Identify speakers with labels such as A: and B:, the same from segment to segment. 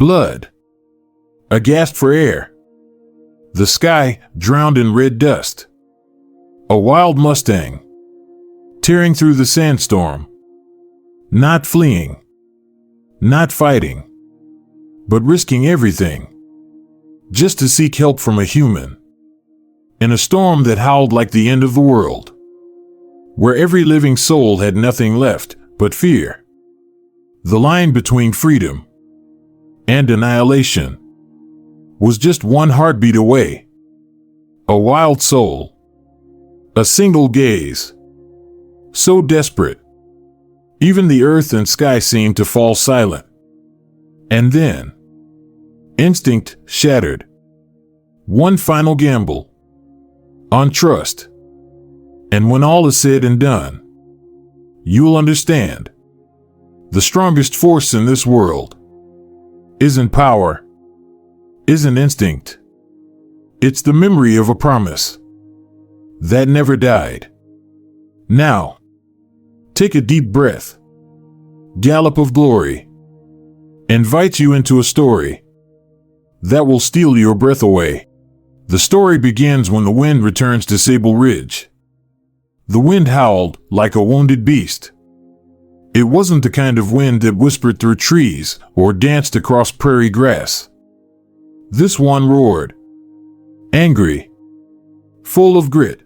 A: Blood. A gasp for air. The sky drowned in red dust. A wild Mustang. Tearing through the sandstorm. Not fleeing. Not fighting. But risking everything. Just to seek help from a human. In a storm that howled like the end of the world. Where every living soul had nothing left but fear. The line between freedom and annihilation was just one heartbeat away. A wild soul. A single gaze. So desperate. Even the earth and sky seemed to fall silent. And then, instinct shattered. One final gamble. On trust. And when all is said and done, you'll understand. The strongest force in this world isn't power, isn't instinct. It's the memory of a promise that never died. Now, take a deep breath. Gallop of Glory invites you into a story that will steal your breath away. The story begins when the wind returns to Sable Ridge. The wind howled like a wounded beast. It wasn't the kind of wind that whispered through trees or danced across prairie grass. This one roared. Angry. Full of grit.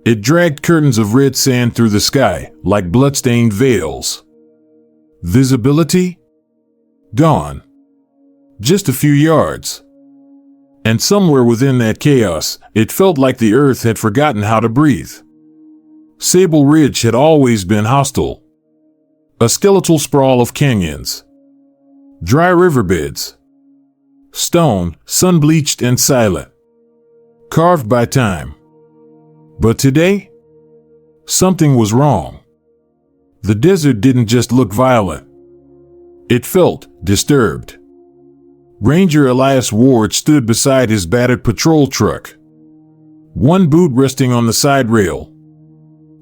A: It dragged curtains of red sand through the sky like blood-stained veils. Visibility? Gone. Just a few yards. And somewhere within that chaos, it felt like the earth had forgotten how to breathe. Sable Ridge had always been hostile. A skeletal sprawl of canyons. Dry riverbeds. Stone, sun-bleached and silent. Carved by time. But today, something was wrong. The desert didn't just look violent. It felt disturbed. Ranger Elias Ward stood beside his battered patrol truck. One boot resting on the side rail.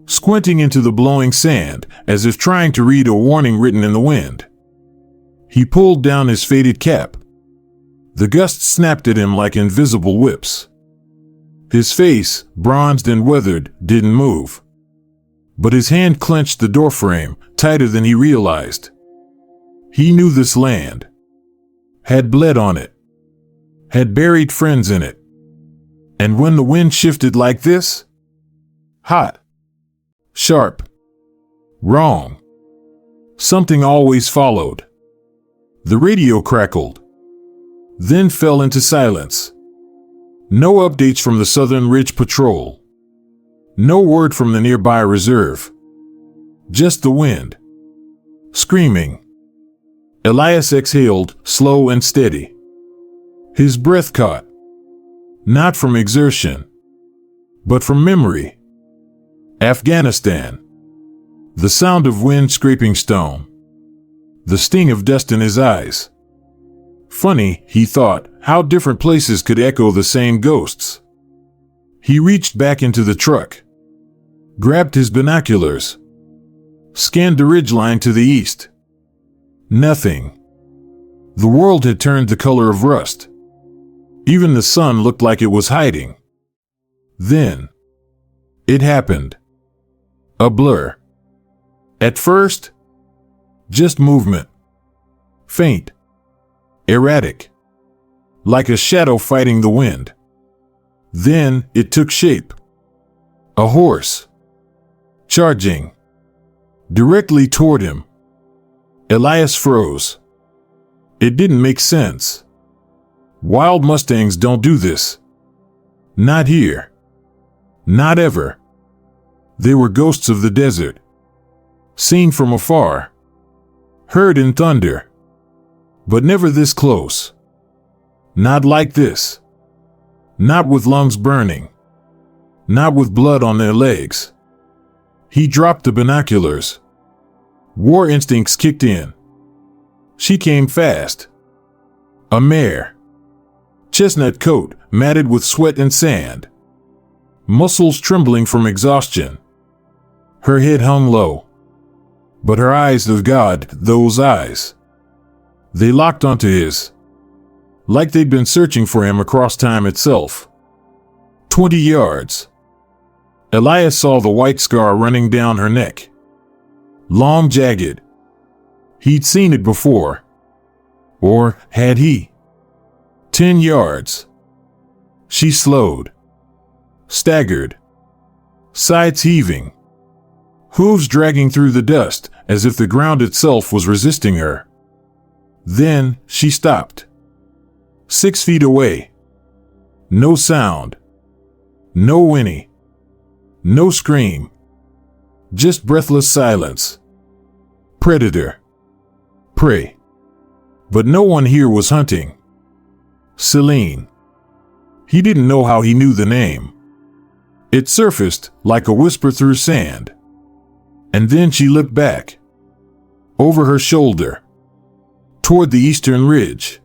A: Squinting into the blowing sand as if trying to read a warning written in the wind. He pulled down his faded cap. The gusts snapped at him like invisible whips. His face, bronzed and weathered, didn't move. But his hand clenched the doorframe tighter than he realized. He knew this land. Had bled on it. Had buried friends in it. And when the wind shifted like this? Hot. Sharp. Wrong. Something always followed. The radio crackled. Then fell into silence. No updates from the Southern Ridge Patrol. No word from the nearby reserve. Just the wind. Screaming. Elias exhaled, slow and steady. His breath caught. Not from exertion, but from memory. Afghanistan. The sound of wind scraping stone. The sting of dust in his eyes. Funny, he thought, how different places could echo the same ghosts. He reached back into the truck. Grabbed his binoculars. Scanned the ridgeline to the east. Nothing. The world had turned the color of rust. Even the sun looked like it was hiding. Then, it happened. A blur. At first, just movement. Faint. Erratic. Like a shadow fighting the wind. Then, it took shape. A horse. Charging. Directly toward him. Elias froze. It didn't make sense. Wild Mustangs don't do this. Not here. Not ever. They were ghosts of the desert. Seen from afar. Heard in thunder. But never this close. Not like this. Not with lungs burning. Not with blood on their legs. He dropped the binoculars. War instincts kicked in. She came fast. A mare. Chestnut coat, matted with sweat and sand. Muscles trembling from exhaustion. Her head hung low. But her eyes, of God, those eyes. They locked onto his, like they'd been searching for him across time itself. 20 yards. Elias saw the white scar running down her neck. Long, jagged. He'd seen it before. Or had he? 10 yards. She slowed. Staggered. Sides heaving. Hooves dragging through the dust as if the ground itself was resisting her. Then she stopped. 6 feet away. No sound. No whinny. No scream. Just breathless silence. Predator. Prey. But no one here was hunting. Celine. He didn't know how he knew the name. It surfaced like a whisper through sand. And then she looked back. Over her shoulder. Toward the eastern ridge.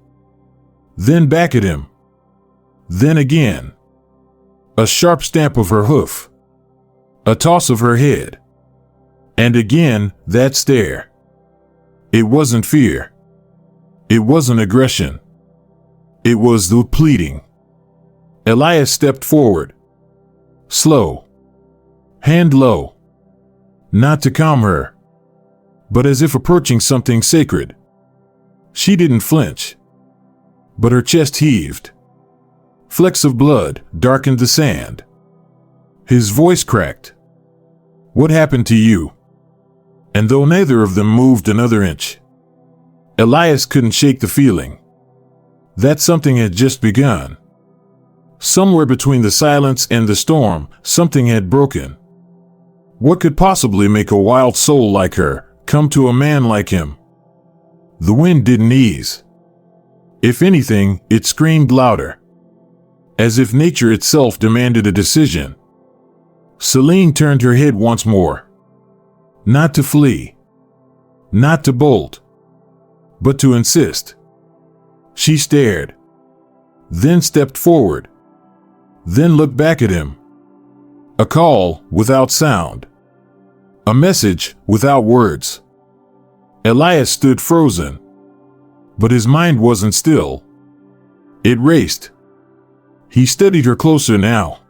A: Then back at him. Then again. A sharp stamp of her hoof. A toss of her head. And again, that stare. It wasn't fear. It wasn't aggression. It was the pleading. Elias stepped forward. Slow. Hand low. Not to calm her, but as if approaching something sacred. She didn't flinch, but her chest heaved. Flecks of blood darkened the sand. His voice cracked. What happened to you? And though neither of them moved another inch, Elias couldn't shake the feeling that something had just begun. Somewhere between the silence and the storm, something had broken. What could possibly make a wild soul like her come to a man like him? The wind didn't ease. If anything, it screamed louder, as if nature itself demanded a decision. Celine turned her head once more. Not to flee. Not to bolt. But to insist. She stared. Then stepped forward. Then looked back at him. A call without sound. A message without words. Elias stood frozen. But his mind wasn't still. It raced. He studied her closer now.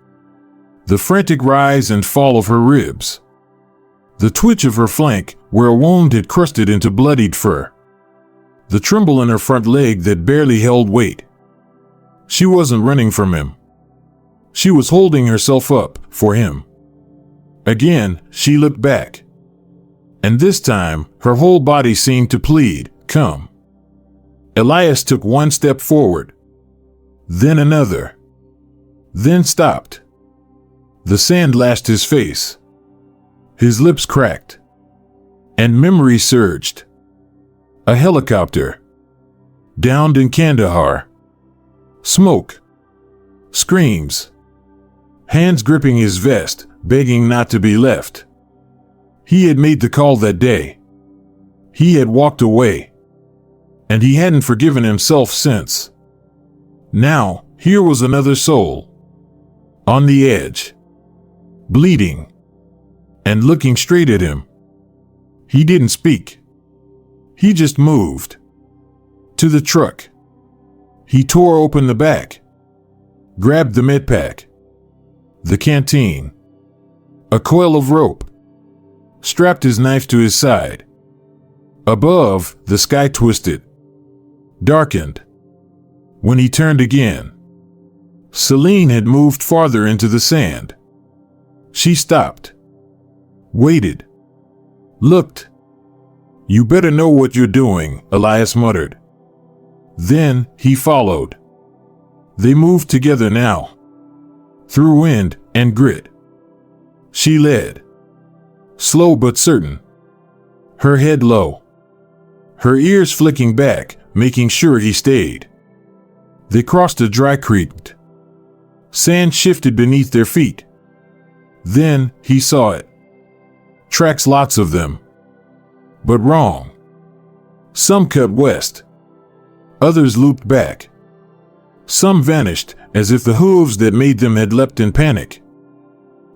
A: The frantic rise and fall of her ribs. The twitch of her flank where a wound had crusted into bloodied fur. The tremble in her front leg that barely held weight. She wasn't running from him. She was holding herself up for him. Again, she looked back. And this time, her whole body seemed to plead, "Come." Elias took one step forward. Then another. Then stopped. The sand lashed his face. His lips cracked. And memory surged. A helicopter. Downed in Kandahar. Smoke. Screams. Hands gripping his vest, begging not to be left. He had made the call that day. He had walked away. And he hadn't forgiven himself since. Now, here was another soul. On the edge. Bleeding. And looking straight at him. He didn't speak. He just moved. To the truck. He tore open the back. Grabbed the medpack. The canteen. A coil of rope. Strapped his knife to his side. Above, the sky twisted. Darkened. When he turned again, Celine had moved farther into the sand. She stopped. Waited. Looked. "You better know what you're doing," Elias muttered. Then he followed. They moved together now. Through wind and grit. She led. Slow but certain. Her head low. Her ears flicking back, making sure he stayed. They crossed a dry creek. Sand shifted beneath their feet. Then he saw it. Tracks, lots of them. But wrong. Some cut west. Others looped back. Some vanished, as if the hooves that made them had leapt in panic.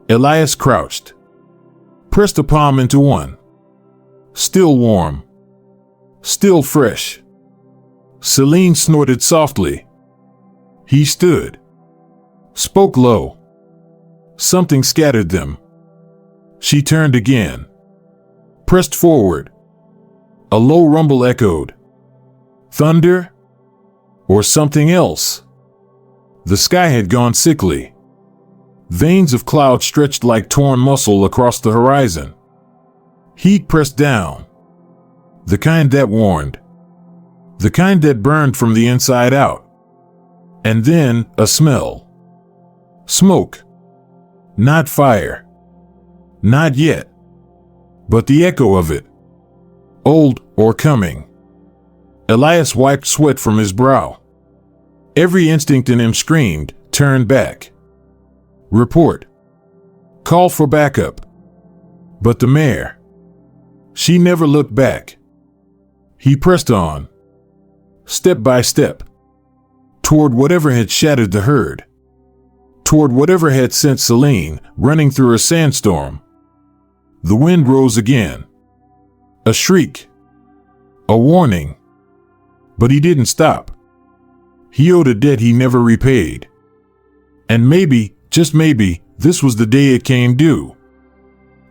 A: Elias crouched. Pressed a palm into one. Still warm. Still fresh. Celine snorted softly. He stood. Spoke low. Something scattered them. She turned again. Pressed forward. A low rumble echoed. Thunder? Or something else? The sky had gone sickly. Veins of cloud stretched like torn muscle across the horizon. Heat pressed down. The kind that warned. The kind that burned from the inside out. And then a smell. Smoke. Not fire. Not yet. But the echo of it. Old or coming. Elias wiped sweat from his brow. Every instinct in him screamed, turn back. Report. Call for backup. But the mare. She never looked back. He pressed on. Step by step. Toward whatever had shattered the herd. Toward whatever had sent Celine running through a sandstorm. The wind rose again. A shriek. A warning. But he didn't stop. He owed a debt he never repaid. And maybe, just maybe, this was the day it came due.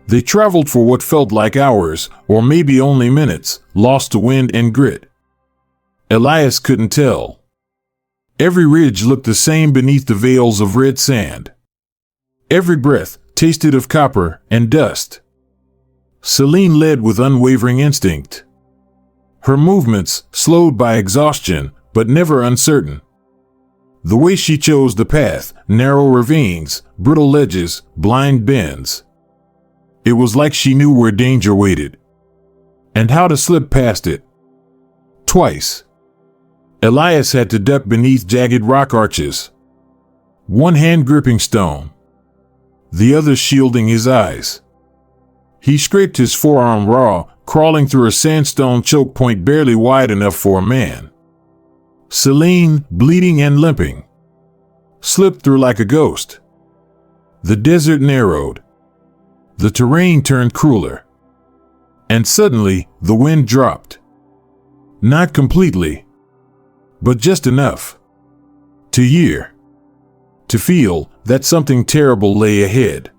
A: They traveled for what felt like hours, or maybe only minutes, lost to wind and grit. Elias couldn't tell. Every ridge looked the same beneath the veils of red sand. Every breath tasted of copper and dust. Celine led with unwavering instinct. Her movements slowed by exhaustion, but never uncertain. The way she chose the path, narrow ravines, brittle ledges, blind bends. It was like she knew where danger waited. And how to slip past it. Twice. Elias had to duck beneath jagged rock arches. One hand gripping stone. The other shielding his eyes. He scraped his forearm raw, crawling through a sandstone choke point barely wide enough for a man. Celine, bleeding and limping, slipped through like a ghost. The desert narrowed. The terrain turned crueler. And suddenly, the wind dropped. Not completely, but just enough to hear, to feel that something terrible lay ahead.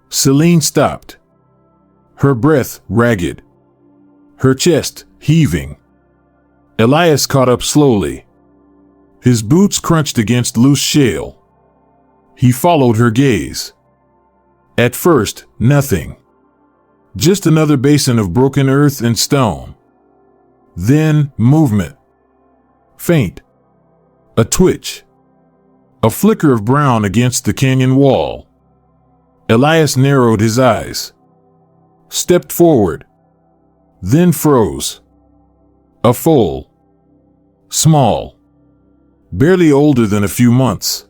A: Celine stopped. Her breath ragged. Her chest heaving. Elias caught up slowly. His boots crunched against loose shale. He followed her gaze. At first, nothing. Just another basin of broken earth and stone. Then, movement. Faint. A twitch. A flicker of brown against the canyon wall. Elias narrowed his eyes. Stepped forward. Then froze. A foal. Small. Barely older than a few months.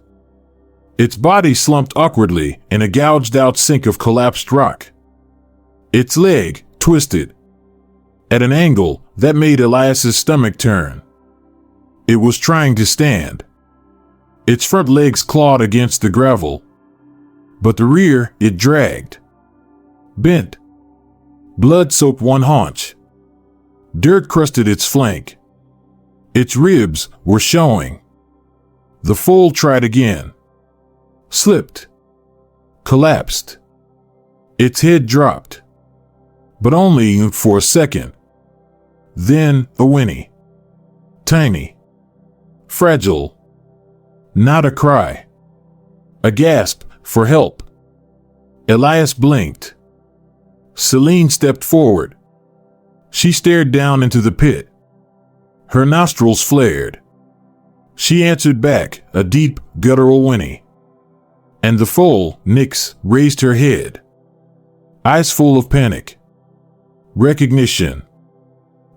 A: Its body slumped awkwardly in a gouged-out sink of collapsed rock. Its leg twisted. At an angle that made Elias's stomach turn. It was trying to stand. Its front legs clawed against the gravel. But the rear, it dragged. Bent. Blood soaked one haunch. Dirt crusted its flank. Its ribs were showing. The foal tried again. Slipped. Collapsed. Its head dropped. But only for a second. Then a whinny. Tiny. Fragile. Not a cry. A gasp for help. Elias blinked. Celine stepped forward. She stared down into the pit. Her nostrils flared. She answered back, a deep, guttural whinny. And the foal, Nyx, raised her head. Eyes full of panic. Recognition.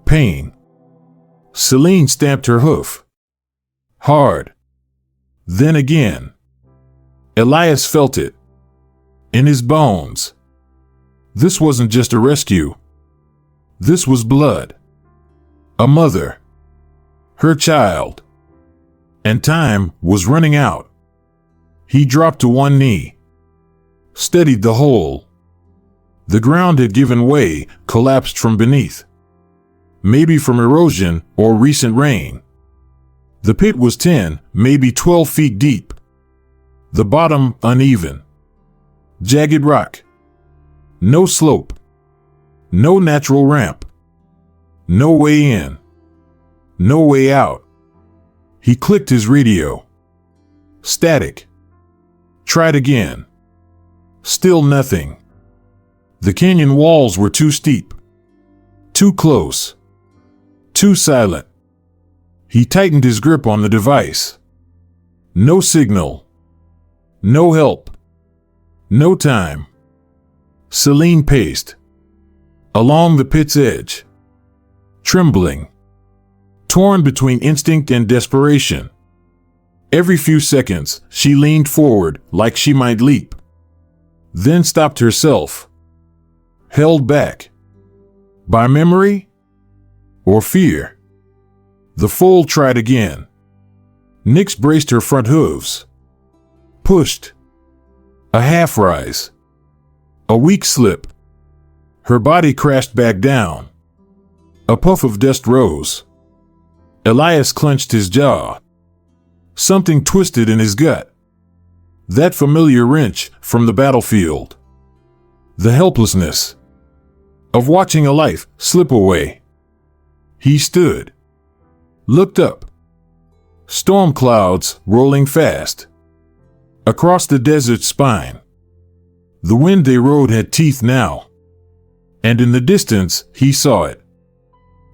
A: Pain. Celine stamped her hoof. Hard. Then again. Elias felt it. In his bones. This wasn't just a rescue. This was blood. A mother. Her child. And time was running out. He dropped to one knee. Steadied the hole. The ground had given way, collapsed from beneath. maybe from erosion or recent rain. The pit was 10, maybe 12 feet deep. The bottom uneven. Jagged rock. No slope. No natural ramp. No way in. No way out. He clicked his radio. Static. Tried again. Still nothing. The canyon walls were too steep. Too close. Too silent. He tightened his grip on the device. No signal. No help. No time. Celine paced. Along the pit's edge. Trembling. Torn between instinct and desperation. Every few seconds, she leaned forward like she might leap. Then stopped herself. Held back. By memory? Or fear? The foal tried again. Nyx braced her front hooves. Pushed. A half rise. A weak slip. Her body crashed back down. A puff of dust rose. Elias clenched his jaw. Something twisted in his gut. That familiar wrench from the battlefield. The helplessness of watching a life slip away. He stood. Looked up. Storm clouds rolling fast. Across the desert's spine. The wind they rode had teeth now. And in the distance, he saw it.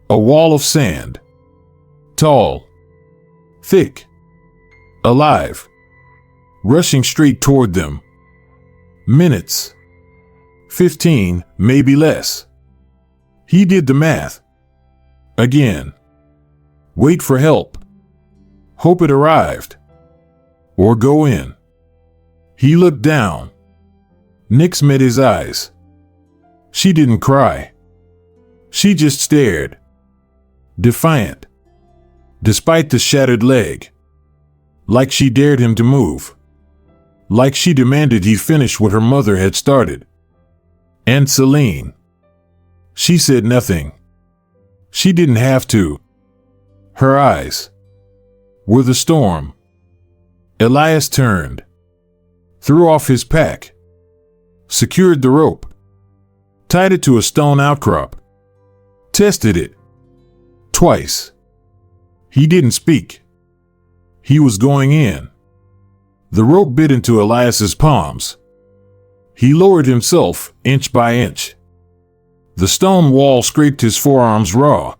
A: A wall of sand. Tall. Thick. Alive. Rushing straight toward them. Minutes. 15, maybe less. He did the math. Again. Wait for help. Hope it arrived. Or go in. He looked down. Nyx met his eyes. She didn't cry. She just stared. Defiant. Despite the shattered leg. Like she dared him to move. Like she demanded he finish what her mother had started. And Celine. She said nothing. She didn't have to. Her eyes were the storm. Elias turned. Threw off his pack. Secured the rope. Tied it to a stone outcrop. Tested it. Twice. He didn't speak. He was going in. The rope bit into Elias's palms. He lowered himself, inch by inch. The stone wall scraped his forearms raw.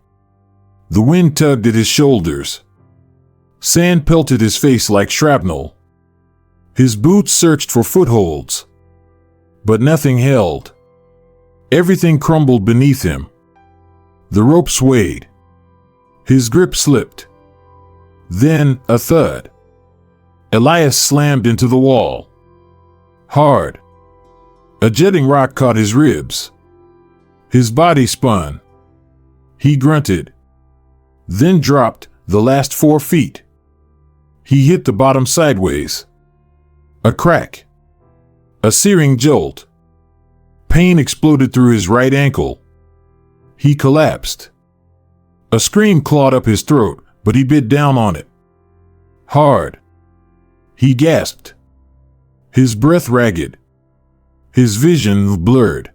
A: The wind tugged at his shoulders. Sand pelted his face like shrapnel. His boots searched for footholds. But nothing held. Everything crumbled beneath him. The rope swayed. His grip slipped. Then, a thud. Elias slammed into the wall. Hard. A jetting rock caught his ribs. His body spun. He grunted. Then dropped the last 4 feet. He hit the bottom sideways. A crack. A searing jolt. Pain exploded through his right ankle. He collapsed. A scream clawed up his throat, but he bit down on it. Hard. He gasped. His breath ragged. His vision blurred.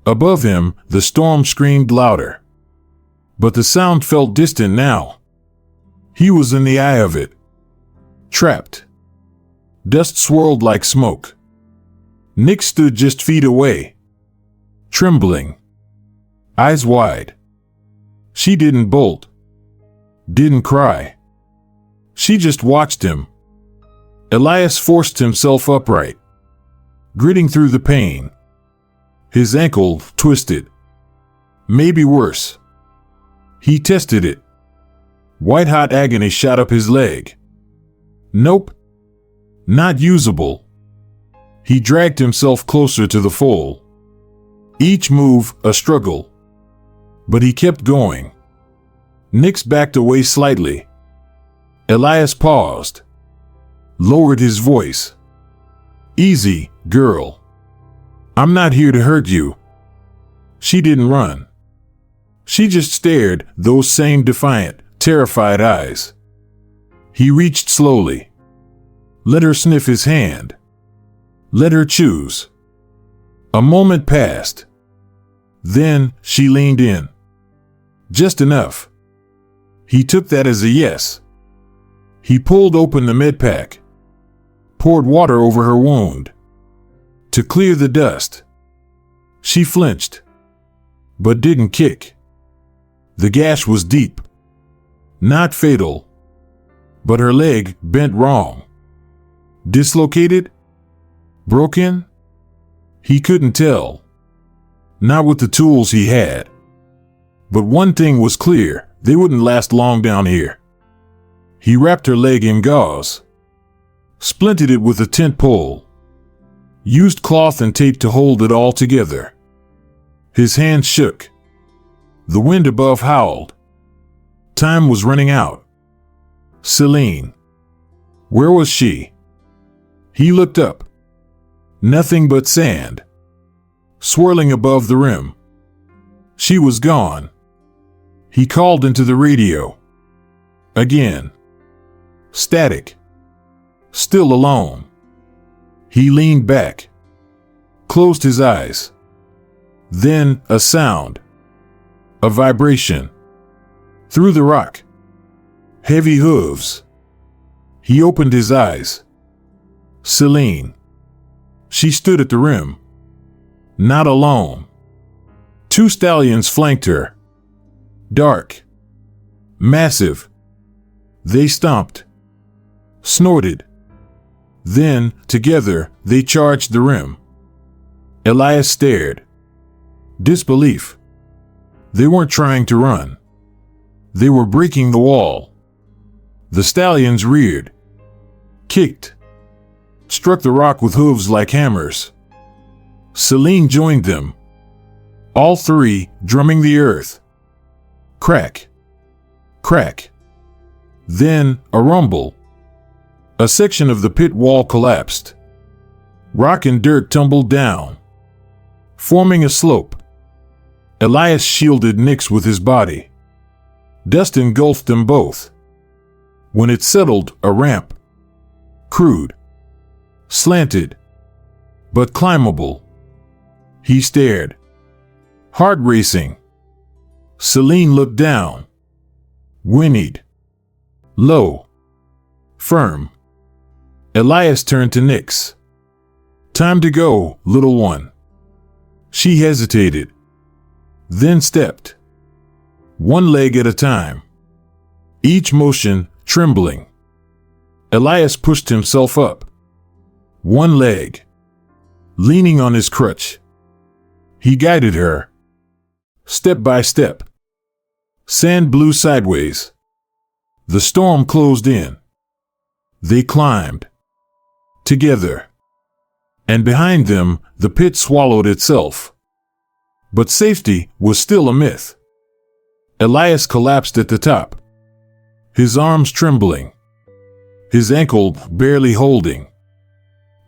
A: Above him, the storm screamed louder. But the sound felt distant now. He was in the eye of it. Trapped. Dust swirled like smoke. Nyx stood just feet away. Trembling. Eyes wide. She didn't bolt. Didn't cry. She just watched him. Elias forced himself upright. Gritting through the pain. His ankle twisted. Maybe worse. He tested it. White-hot agony shot up his leg. Nope. Not usable. He dragged himself closer to the foal. Each move a struggle. But he kept going. Nyx backed away slightly. Elias paused. Lowered his voice. Easy, girl. I'm not here to hurt you. She didn't run. She just stared, those same defiant, terrified eyes. He reached slowly. Let her sniff his hand. Let her choose. A moment passed. Then she leaned in. Just enough. He took that as a yes. He pulled open the med pack, poured water over her wound to clear the dust. She flinched, but didn't kick. The gash was deep. Not fatal, but her leg bent wrong. Dislocated? Broken? He couldn't tell. Not with the tools he had. But one thing was clear, they wouldn't last long down here. He wrapped her leg in gauze, splinted it with a tent pole, used cloth and tape to hold it all together. His hands shook. The wind above howled. Time was running out. Celine. Where was she? He looked up. Nothing but sand, swirling above the rim. She was gone. He called into the radio. Again. Static. Still alone. He leaned back, closed his eyes. Then a sound. A vibration. Through the rock. Heavy hooves. He opened his eyes. Celine. She stood at the rim. Not alone. Two stallions flanked her. Dark. Massive. They stomped. Snorted. Then, together, they charged the rim. Elias stared. Disbelief. They weren't trying to run. They were breaking the wall. The stallions reared. Kicked. Struck the rock with hooves like hammers. Celine joined them. All three, drumming the earth. Crack. Crack. Then, a rumble. A section of the pit wall collapsed. Rock and dirt tumbled down, forming a slope. Elias shielded Nix with his body. Dust engulfed them both. When it settled, a ramp. Crude. Slanted. But climbable. He stared. Heart racing. Celine looked down. Whinnied. Low. Firm. Elias turned to Nix. Time to go, little one. She hesitated. Then stepped. One leg at a time. Each motion trembling. Elias pushed himself up. One leg. Leaning on his crutch. He guided her. Step by step. Sand blew sideways. The storm closed in. They climbed. Together. And behind them, the pit swallowed itself. But safety was still a myth. Elias collapsed at the top. His arms trembling. His ankle barely holding.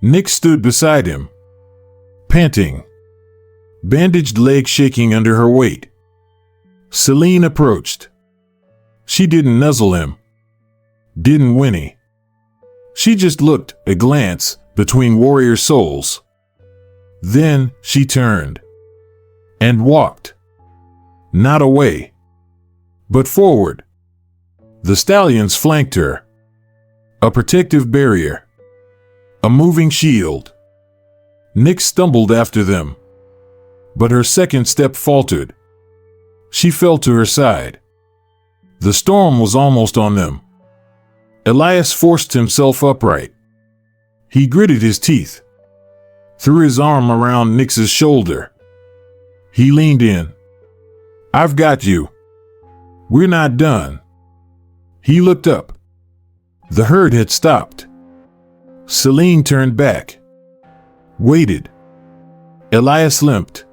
A: Nix stood beside him. Panting. Bandaged leg shaking under her weight. Celine approached. She didn't nuzzle him. Didn't whinny. She just looked, a glance, between warrior souls. Then she turned. And walked. Not away. But forward. The stallions flanked her. A protective barrier. A moving shield. Nix stumbled after them. But her second step faltered. She fell to her side. The storm was almost on them. Elias forced himself upright. He gritted his teeth. Threw his arm around Nix's shoulder. He leaned in. I've got you. We're not done. He looked up. The herd had stopped. Celine turned back. Waited. Elias limped.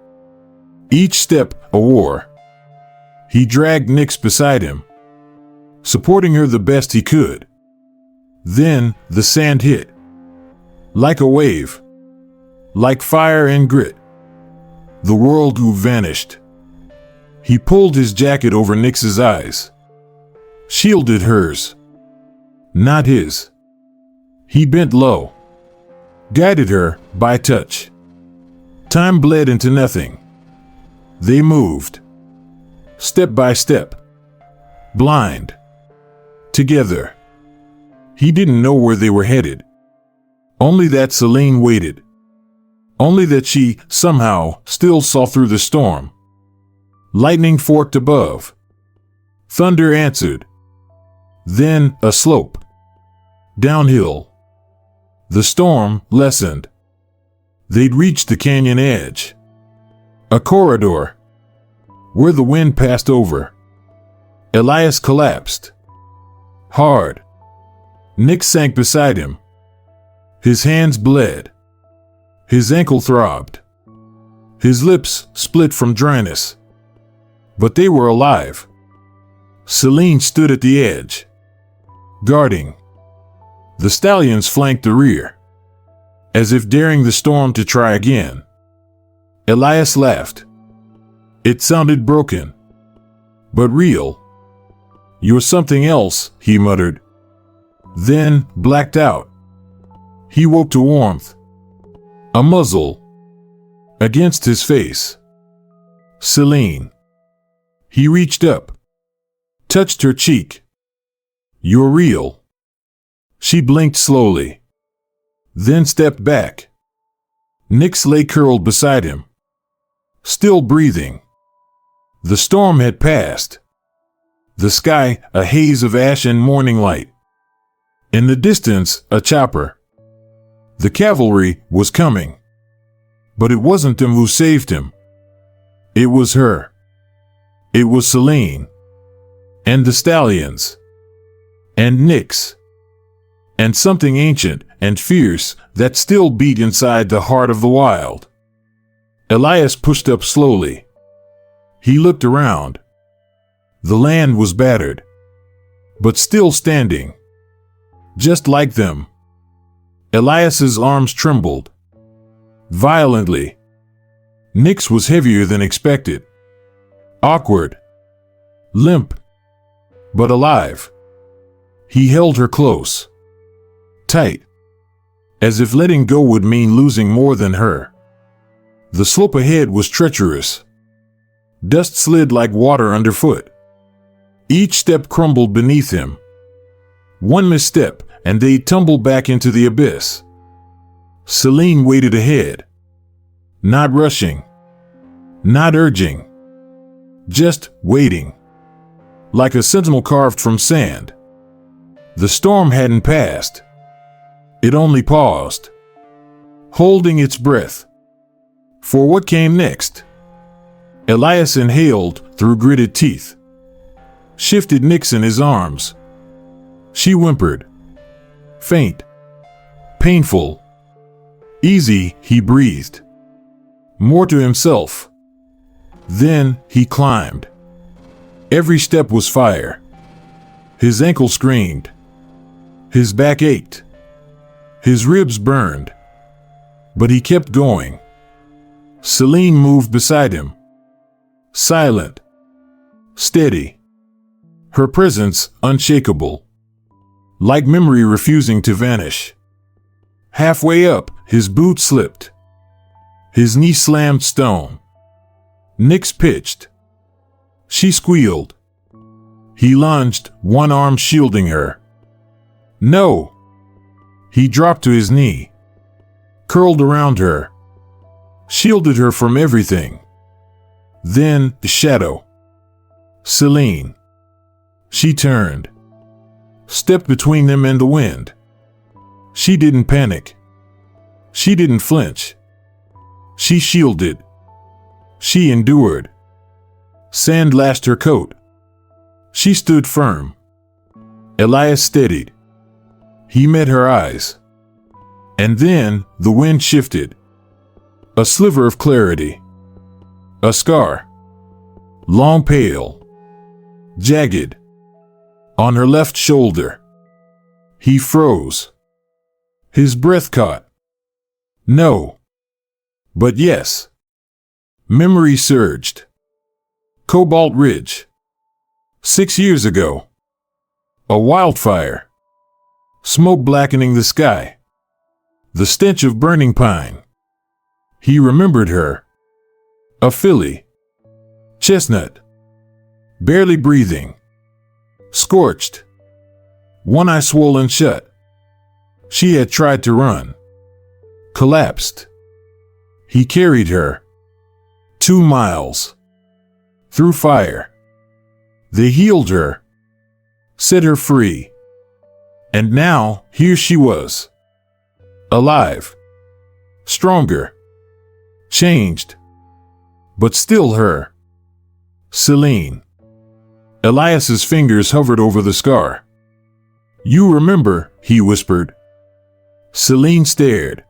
A: Each step a war. He dragged Nix beside him, supporting her the best he could. Then the sand hit. Like a wave. Like fire and grit. The world vanished. He pulled his jacket over Nix's eyes. Shielded hers. Not his. He bent low. Guided her by touch. Time bled into nothing. They moved. Step by step. Blind. Together. He didn't know where they were headed. Only that Celine waited. Only that she, somehow, still saw through the storm. Lightning forked above. Thunder answered. Then, a slope. Downhill. The storm lessened. They'd reached the canyon edge. A corridor. Where the wind passed over. Elias collapsed. Hard. Nick sank beside him. His hands bled. His ankle throbbed. His lips split from dryness. But they were alive. Celine stood at the edge. Guarding. The stallions flanked the rear. As if daring the storm to try again. Elias laughed. It sounded broken. But real. You're something else, he muttered. Then, blacked out. He woke to warmth. A muzzle. Against his face. Celine. He reached up. Touched her cheek. You're real. She blinked slowly. Then stepped back. Nix lay curled beside him. Still breathing. The storm had passed. The sky, a haze of ash and morning light. In the distance, a chopper. The cavalry was coming. But it wasn't them who saved him. It was her. It was Celine. And the stallions. And Nix. And something ancient and fierce that still beat inside the heart of the wild. Elias pushed up slowly. He looked around. The land was battered. But still standing. Just like them. Elias's arms trembled. Violently. Nix was heavier than expected. Awkward. Limp. But alive. He held her close. Tight. As if letting go would mean losing more than her. The slope ahead was treacherous. Dust slid like water underfoot. Each step crumbled beneath him. One misstep, and they'd tumble back into the abyss. Celine waited ahead. Not rushing. Not urging. Just waiting. Like a sentinel carved from sand. The storm hadn't passed. It only paused. Holding its breath. For what came next? Elias inhaled through gritted teeth. Shifted Nix in his arms. She whimpered. Faint. Painful. Easy, he breathed. More to himself. Then he climbed. Every step was fire. His ankle screamed. His back ached. His ribs burned. But he kept going. Celine moved beside him. Silent. Steady. Her presence unshakable. Like memory refusing to vanish. Halfway up, his boot slipped. His knee slammed stone. Nix pitched. She squealed. He lunged, one arm shielding her. No! He dropped to his knee. Curled around her. Shielded her from everything. Then, the shadow. Celine. She turned. Stepped between them and the wind. She didn't panic. She didn't flinch. She shielded. She endured. Sand lashed her coat. She stood firm. Elias steadied. He met her eyes. And then the wind shifted. A sliver of clarity. A scar. Long pale. Jagged. On her left shoulder. He froze. His breath caught. No. But yes. Memory surged. Cobalt Ridge. 6 years ago. A wildfire. Smoke blackening the sky. The stench of burning pine. He remembered her. A filly. Chestnut. Barely breathing. Scorched. One eye swollen shut. She had tried to run. Collapsed. He carried her. 2 miles. Through fire. They healed her. Set her free. And now, here she was. Alive. Stronger. Changed. But still her. Celine. Elias's fingers hovered over the scar. You remember, he whispered. Celine stared.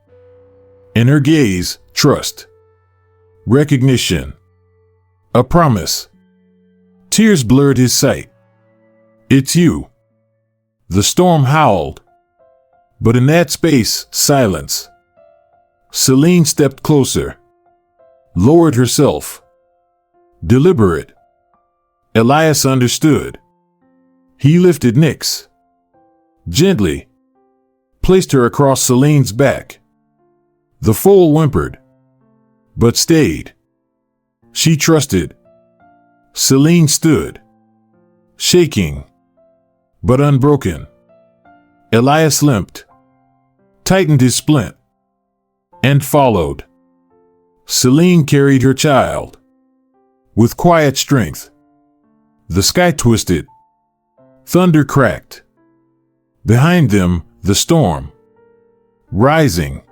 A: In her gaze, trust. Recognition. A promise. Tears blurred his sight. It's you. The storm howled. But in that space, silence. Celine stepped closer. Lowered herself. Deliberate. Elias understood. He lifted Nyx. Gently. Placed her across Celine's back. The foal whimpered. But stayed. She trusted. Celine stood. Shaking. But unbroken. Elias limped. Tightened his splint. And followed. Celine carried her child. With quiet strength. The sky twisted. Thunder cracked. Behind them, the storm. Rising.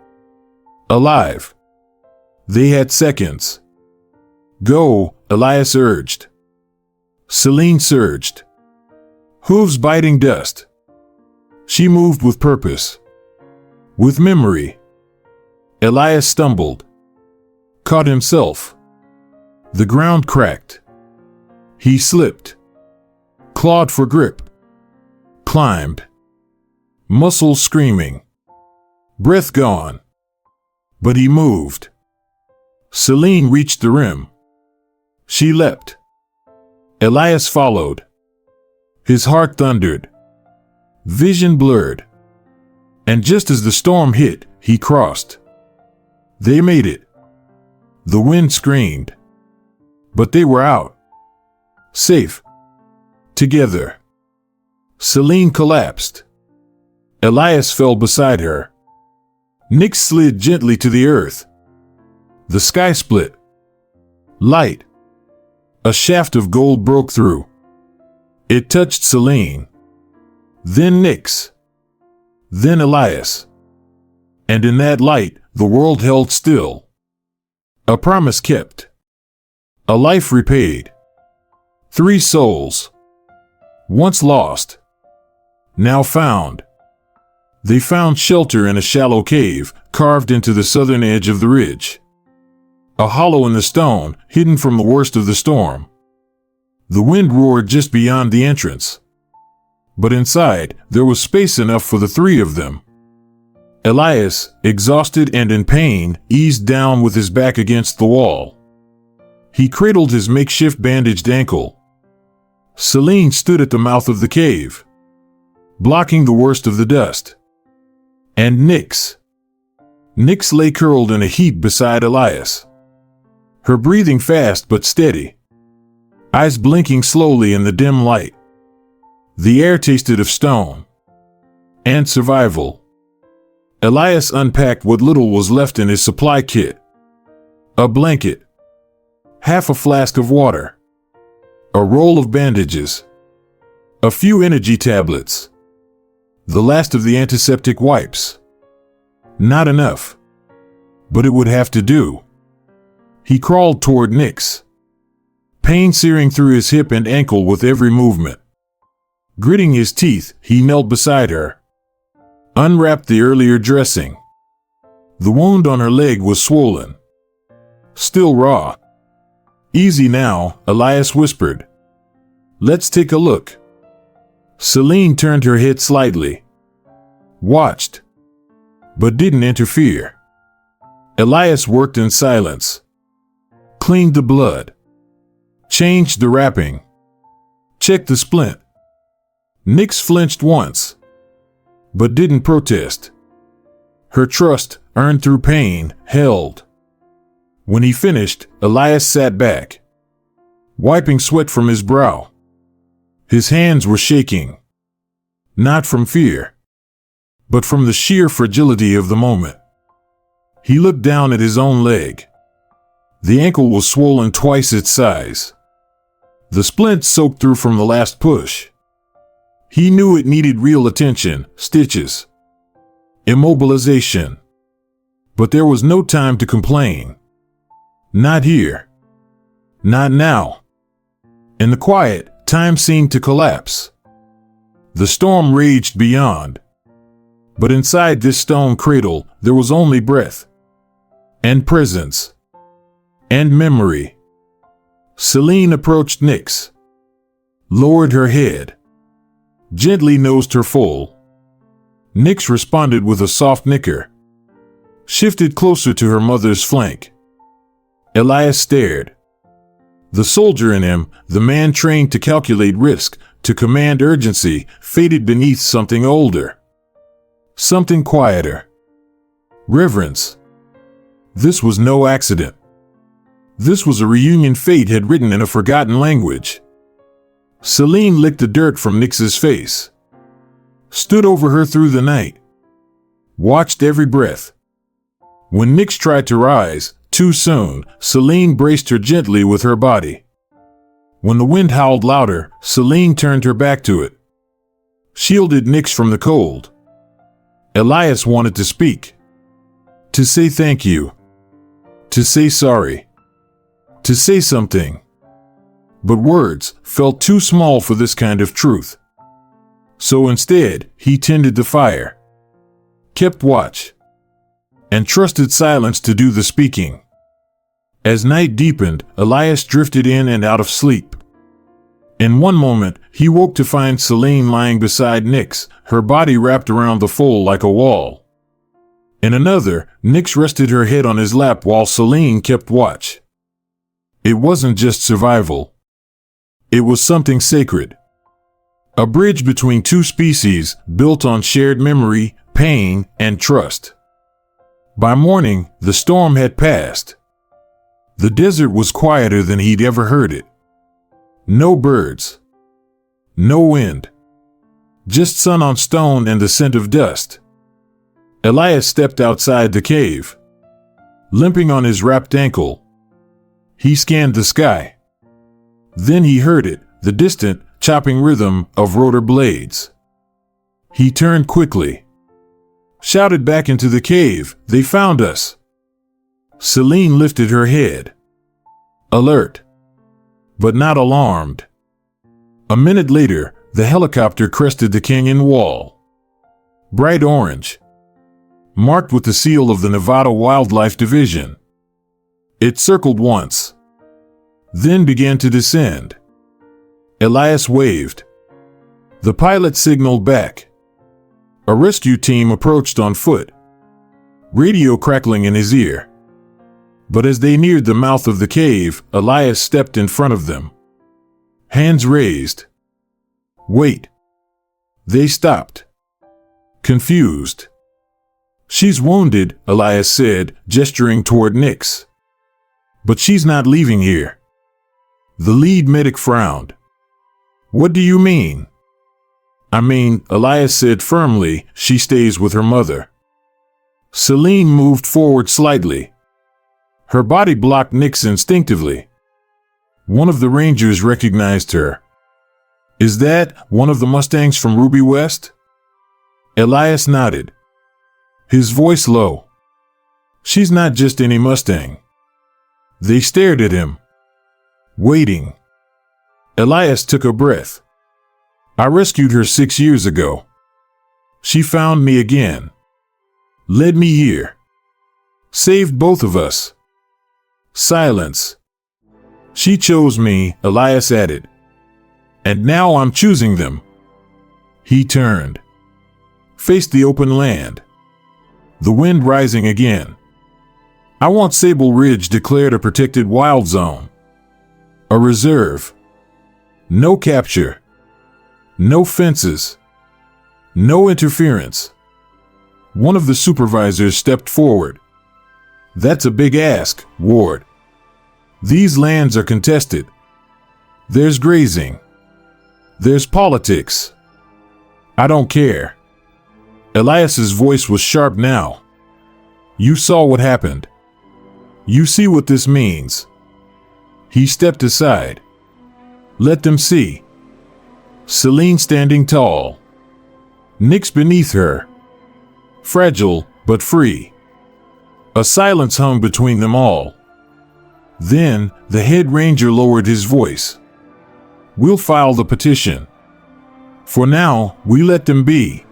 A: Alive. They had seconds. Go, Elias urged. Celine surged. Hooves biting dust. She moved with purpose. With memory. Elias stumbled. Caught himself. The ground cracked. He slipped. Clawed for grip. Climbed. Muscles screaming. Breath gone. But he moved. Celine reached the rim. She leapt. Elias followed. His heart thundered. Vision blurred. And just as the storm hit, he crossed. They made it. The wind screamed. But they were out. Safe. Together. Celine collapsed. Elias fell beside her. Nyx slid gently to the earth. The sky split. Light. A shaft of gold broke through. It touched Celine. Then Nyx. Then Elias. And in that light, the world held still. A promise kept. A life repaid. 3 souls. Once lost. Now found. They found shelter in a shallow cave, carved into the southern edge of the ridge. A hollow in the stone, hidden from the worst of the storm. The wind roared just beyond the entrance. But inside, there was space enough for the 3 of them. Elias, exhausted and in pain, eased down with his back against the wall. He cradled his makeshift bandaged ankle. Celine stood at the mouth of the cave, blocking the worst of the dust. And Nyx. Nyx lay curled in a heap beside Elias. Her breathing fast but steady. Eyes blinking slowly in the dim light. The air tasted of stone. And survival. Elias unpacked what little was left in his supply kit. A blanket. Half a flask of water. A roll of bandages. A few energy tablets. The last of the antiseptic wipes. Not enough. But it would have to do. He crawled toward Nyx. Pain searing through his hip and ankle with every movement. Gritting his teeth, he knelt beside her. Unwrapped the earlier dressing. The wound on her leg was swollen. Still raw. Easy now, Elias whispered. Let's take a look. Celine turned her head slightly. Watched. But didn't interfere. Elias worked in silence. Cleaned the blood. Changed the wrapping. Checked the splint. Nix flinched once, but didn't protest. Her trust, earned through pain, held. When he finished, Elias sat back, wiping sweat from his brow. His hands were shaking, not from fear, but from the sheer fragility of the moment. He looked down at his own leg. The ankle was swollen twice its size. The splint soaked through from the last push. He knew it needed real attention, stitches, immobilization. But there was no time to complain. Not here. Not now. In the quiet, time seemed to collapse. The storm raged beyond. But inside this stone cradle, there was only breath, and presence, and memory. Celine approached Nix, lowered her head, gently nosed her foal. Nix responded with a soft nicker, shifted closer to her mother's flank. Elias stared. The soldier in him, the man trained to calculate risk, to command urgency, faded beneath something older. Something quieter. Reverence. This was no accident. This was a reunion fate had written in a forgotten language. Celine licked the dirt from Nix's face, stood over her through the night, watched every breath. When Nix tried to rise, too soon, Celine braced her gently with her body. When the wind howled louder, Celine turned her back to it, shielded Nix from the cold. Elias wanted to speak, to say thank you, to say sorry, to say something. But words felt too small for this kind of truth. So instead, he tended the fire, kept watch, and trusted silence to do the speaking. As night deepened, Elias drifted in and out of sleep. In one moment, he woke to find Celine lying beside Nix, her body wrapped around the foal like a wall. In another, Nix rested her head on his lap while Celine kept watch. It wasn't just survival. It was something sacred. A bridge between two species built on shared memory, pain, and trust. By morning, the storm had passed. The desert was quieter than he'd ever heard it. No birds. No wind. Just sun on stone and the scent of dust. Elias stepped outside the cave, limping on his wrapped ankle. He scanned the sky. Then he heard it, the distant, chopping rhythm of rotor blades. He turned quickly, shouted back into the cave, "They found us!" Celine lifted her head, alert, but not alarmed. A minute later, the helicopter crested the canyon wall. Bright orange, marked with the seal of the Nevada Wildlife Division. It circled once, then began to descend. Elias waved. The pilot signaled back. A rescue team approached on foot, radio crackling in his ear. But as they neared the mouth of the cave, Elias stepped in front of them, hands raised. "Wait." They stopped, confused. "She's wounded," Elias said, gesturing toward Nix. "But she's not leaving here." The lead medic frowned. "What do you mean?" "I mean," Elias said firmly, "she stays with her mother." Celine moved forward slightly. Her body blocked Nix instinctively. One of the rangers recognized her. "Is that one of the Mustangs from Ruby West?" Elias nodded, his voice low. "She's not just any Mustang." They stared at him, waiting. Elias took a breath. "I rescued her 6 years ago. She found me again, led me here, saved both of us." Silence. "She chose me," Elias added. "And now I'm choosing them." He turned, faced the open land, the wind rising again. "I want Sable Ridge declared a protected wild zone. A reserve. No capture. No fences. No interference. One of the supervisors stepped forward. That's a big ask, Ward. These lands are contested. There's grazing. There's politics. I don't care. Elias's voice was sharp now. You saw what happened. You see what this means. He stepped aside. Let them see. Celine standing tall. Nyx beneath her. Fragile, but free. A silence hung between them all. Then, the head ranger lowered his voice. We'll file the petition. For now, we let them be.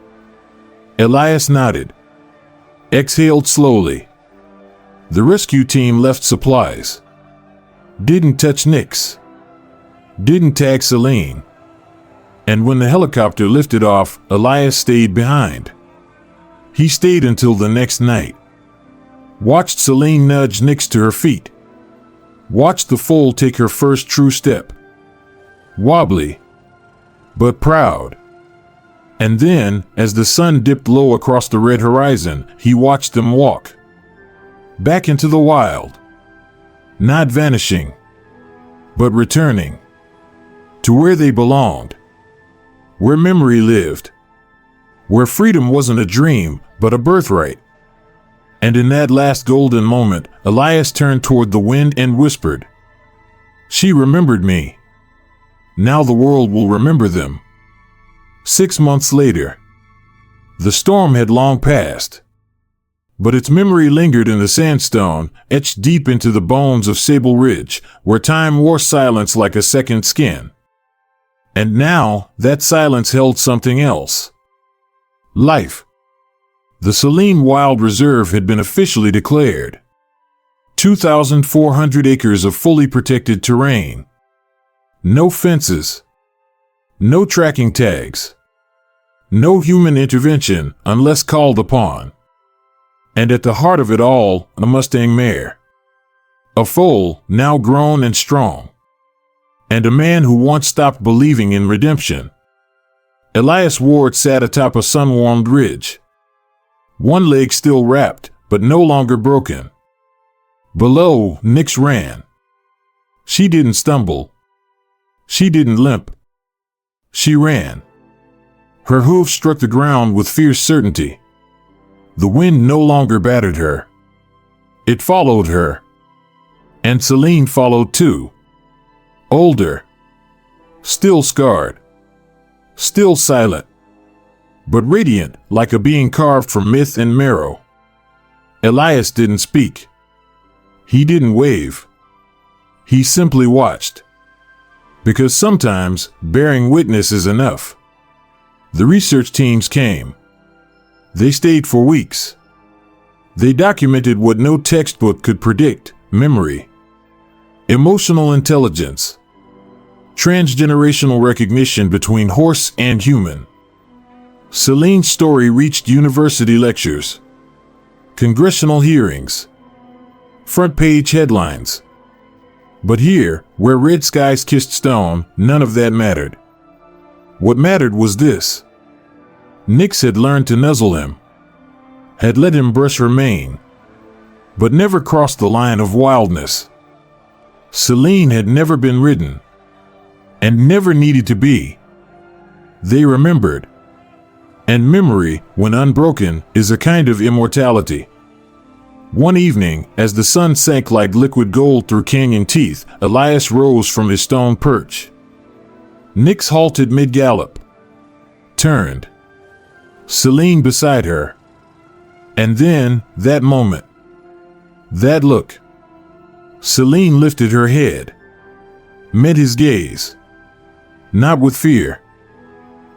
A: Elias nodded. Exhaled slowly. The rescue team left supplies. Didn't touch Nyx. Didn't tag Celine. And when the helicopter lifted off, Elias stayed behind. He stayed until the next night. Watched Celine nudge Nyx to her feet. Watched the foal take her first true step. Wobbly, but proud. And then, as the sun dipped low across the red horizon, he watched them walk. Back into the wild. Not vanishing, but returning. To where they belonged. Where memory lived. Where freedom wasn't a dream, but a birthright. And in that last golden moment, Elias turned toward the wind and whispered, She remembered me. Now the world will remember them. 6 months later. The storm had long passed. But its memory lingered in the sandstone, etched deep into the bones of Sable Ridge, where time wore silence like a second skin. And now, that silence held something else. Life. The Celine Wild Reserve had been officially declared. 2,400 acres of fully protected terrain. No fences. No tracking tags. No human intervention unless called upon. And at the heart of it all, a Mustang mare. A foal, now grown and strong. And a man who once stopped believing in redemption. Elias Ward sat atop a sun-warmed ridge. One leg still wrapped, but no longer broken. Below, Nyx ran. She didn't stumble. She didn't limp. She ran. Her hooves struck the ground with fierce certainty. The wind no longer battered her. It followed her. And Celine followed too. Older. Still scarred. Still silent. But radiant, like a being carved from myth and marrow. Elias didn't speak. He didn't wave. He simply watched. Because sometimes, bearing witness is enough. The research teams came. They stayed for weeks. They documented what no textbook could predict: memory, emotional intelligence, transgenerational recognition between horse and human. Celine's story reached university lectures, congressional hearings, front-page headlines. But here, where red skies kissed stone, none of that mattered. What mattered was this. Nyx had learned to nuzzle him, had let him brush her mane, but never crossed the line of wildness. Celine had never been ridden, and never needed to be. They remembered. And memory, when unbroken, is a kind of immortality. One evening, as the sun sank like liquid gold through canyon teeth, Elias rose from his stone perch. Nyx halted mid-gallop. Turned. Celine beside her. And then, that moment. That look. Celine lifted her head. Met his gaze. Not with fear.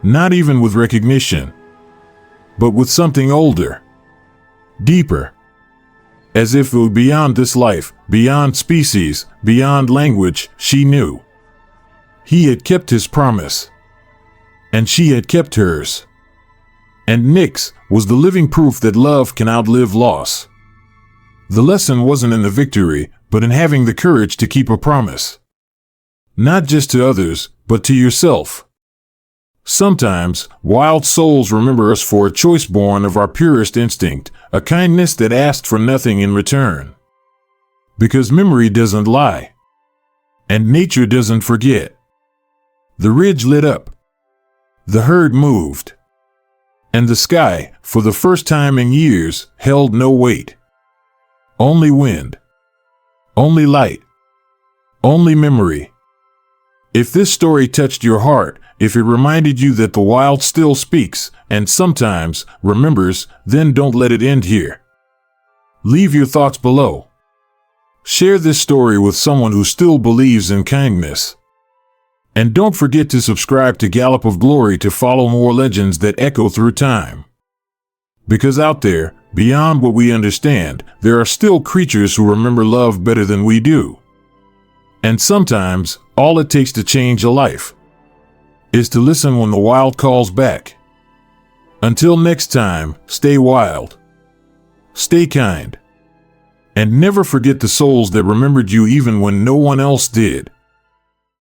A: Not even with recognition. But with something older. Deeper. As if it were beyond this life, beyond species, beyond language, she knew. He had kept his promise. And she had kept hers. And Nyx was the living proof that love can outlive loss. The lesson wasn't in the victory, but in having the courage to keep a promise. not just to others, but to yourself. Sometimes, wild souls remember us for a choice born of our purest instinct, a kindness that asked for nothing in return. Because memory doesn't lie. And nature doesn't forget. The ridge lit up. The herd moved. And the sky, for the first time in years, held no weight. Only wind. Only light. Only memory. If this story touched your heart, if it reminded you that the wild still speaks, and sometimes remembers, then don't let it end here. Leave your thoughts below. Share this story with someone who still believes in kindness. And don't forget to subscribe to Gallop of Glory to follow more legends that echo through time. Because out there, beyond what we understand, there are still creatures who remember love better than we do. And sometimes, all it takes to change a life is to listen when the wild calls back. Until next time, stay wild. Stay kind. And never forget the souls that remembered you even when no one else did.